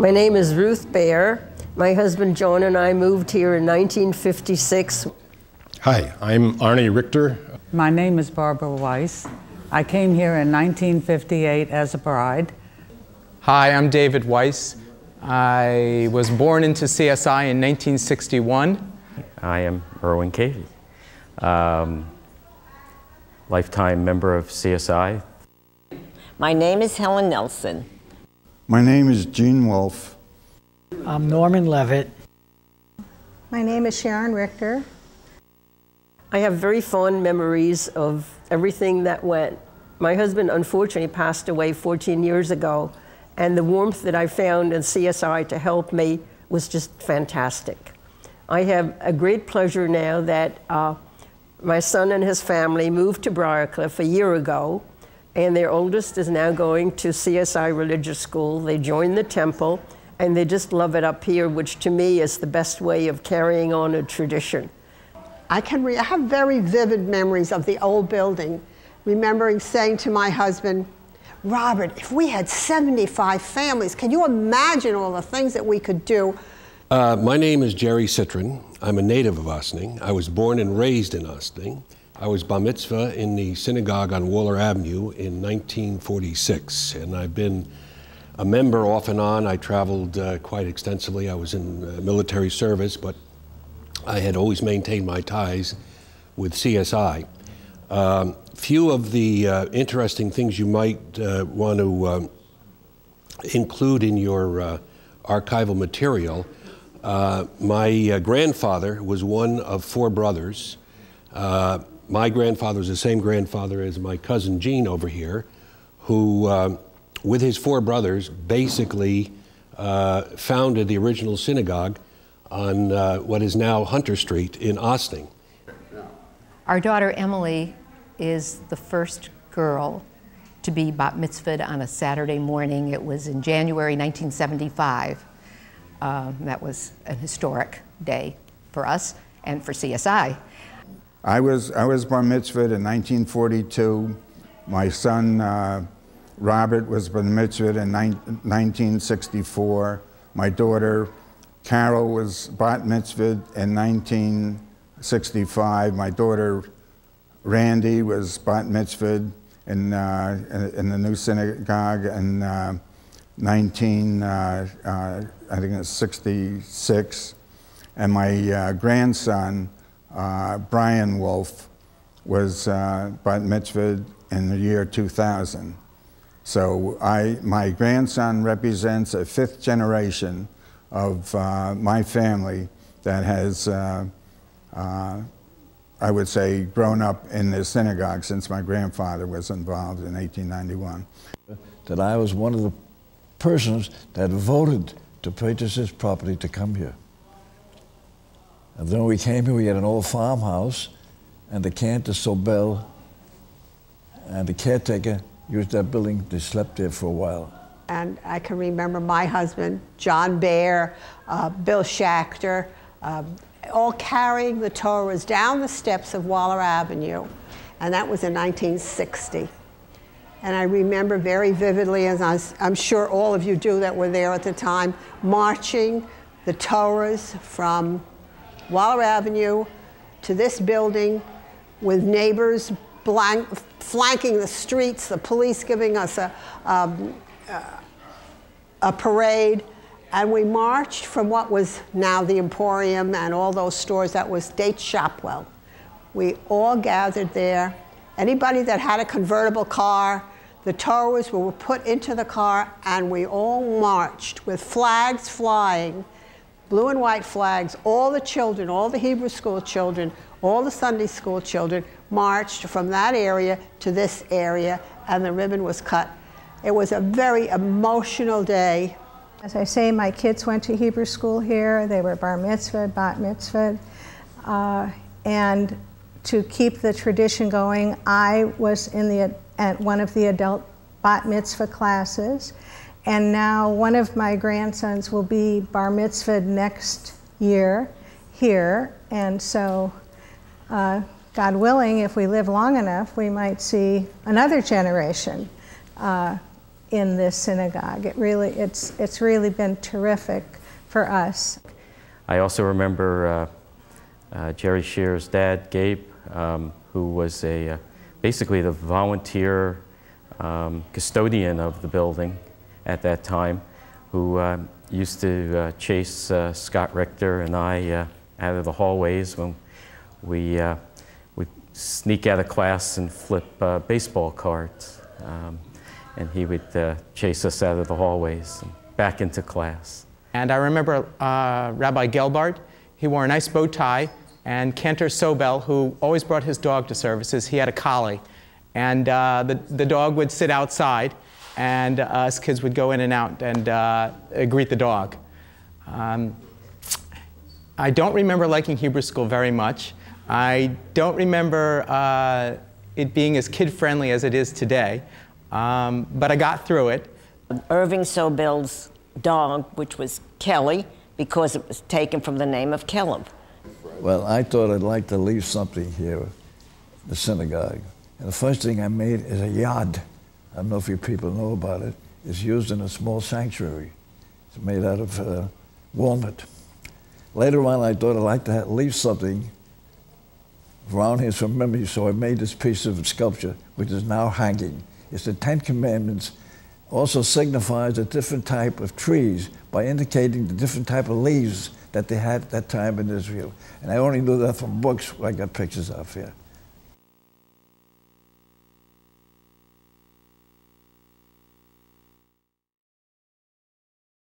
My name is Ruth Baer. My husband John and I moved here in 1956. Hi, I'm Arnie Richter. My name is Barbara Weiss. I came here in 1958 as a bride. Hi, I'm David Weiss. I was born into CSI in 1961. I am Erwin Cavey, lifetime member of CSI. My name is Helen Nelson. My name is Gene Wolfe. I'm Norman Levitt. My name is Sharon Richter. I have very fond memories of everything that went. My husband unfortunately passed away 14 years ago, and the warmth that I found in CSI to help me was just fantastic. I have a great pleasure now that my son and his family moved to Briarcliff a year ago, and their oldest is now going to CSI Religious School. They joined the temple, and they just love it up here, which to me is the best way of carrying on a tradition. I have very vivid memories of the old building, remembering saying to my husband, Robert, if we had 75 families, can you imagine all the things that we could do? My name is Jerry Citron. I'm a native of Ossining. I was born and raised in Ossining. I was bar mitzvah in the synagogue on Waller Avenue in 1946, and I've been a member off and on. I traveled quite extensively. I was in military service, but I had always maintained my ties with CSI. Few of the interesting things you might want to include in your archival material. My grandfather was one of 4 brothers. My grandfather was the same grandfather as my cousin Gene over here, who, with his 4 brothers, basically founded the original synagogue on what is now Hunter Street in Ossining. Our daughter Emily is the first girl to be bat mitzvahed on a Saturday morning. It was in January 1975. That was an historic day for us and for CSI. I was bar mitzvahed in 1942. My son Robert was bar mitzvahed in 1964. My daughter Carol was bat mitzvahed in 1965. My daughter Randy was bat mitzvahed in the new synagogue in I think it's 66. And my grandson Brian Wolfe was bat mitzvahed in the year 2000. So my grandson represents a 5th generation of my family that has, I would say, grown up in the synagogue since my grandfather was involved in 1891. That I was one of the persons that voted to purchase this property to come here. And then when we came here, we had an old farmhouse, and the Cantor Sobel and the caretaker used that building. They slept there for a while. And I can remember my husband, John Baer, Bill Schachter, all carrying the Torahs down the steps of Waller Avenue, and that was in 1960. And I remember very vividly, as I'm sure all of you do that were there at the time, marching the Torahs from Waller Avenue to this building with neighbors flanking the streets, the police giving us a parade, and we marched from what was now the Emporium and all those stores. That was Date Shopwell. We all gathered there. Anybody that had a convertible car, the Torahs were put into the car, and we all marched with flags flying, blue and white flags. All the children, all the Hebrew school children, all the Sunday school children marched from that area to this area, and the ribbon was cut. It was a very emotional day. As I say, my kids went to Hebrew school here. They were bar mitzvah, bat mitzvah. And to keep the tradition going, I was at one of the adult bat mitzvah classes. And now one of my grandsons will be bar mitzvah next year here. And so, God willing, if we live long enough, we might see another generation in this synagogue. It's really been terrific for us. I also remember Jerry Shear's dad, Gabe, who was basically the volunteer custodian of the building at that time, who used to chase Scott Richter and I out of the hallways when we sneak out of class and flip baseball cards. And he would chase us out of the hallways and back into class. And I remember Rabbi Gelbart. He wore a nice bow tie, and Cantor Sobel, who always brought his dog to services. He had a collie, and the dog would sit outside, and us kids would go in and out and greet the dog. I don't remember liking Hebrew school very much. I don't remember it being as kid-friendly as it is today, but I got through it. Irving Sobel's dog, which was Kelly, because it was taken from the name of Caleb. Well, I thought I'd like to leave something here, the synagogue. And the first thing I made is a yad. I don't know if you people know about it. It's used in a small sanctuary. It's made out of walnut. Later on, I thought I'd like to leave something around here for memory, so I made this piece of sculpture, which is now hanging. It's the Ten Commandments. Also signifies a different type of trees by indicating the different type of leaves that they had at that time in Israel. And I only knew that from books I got pictures of here.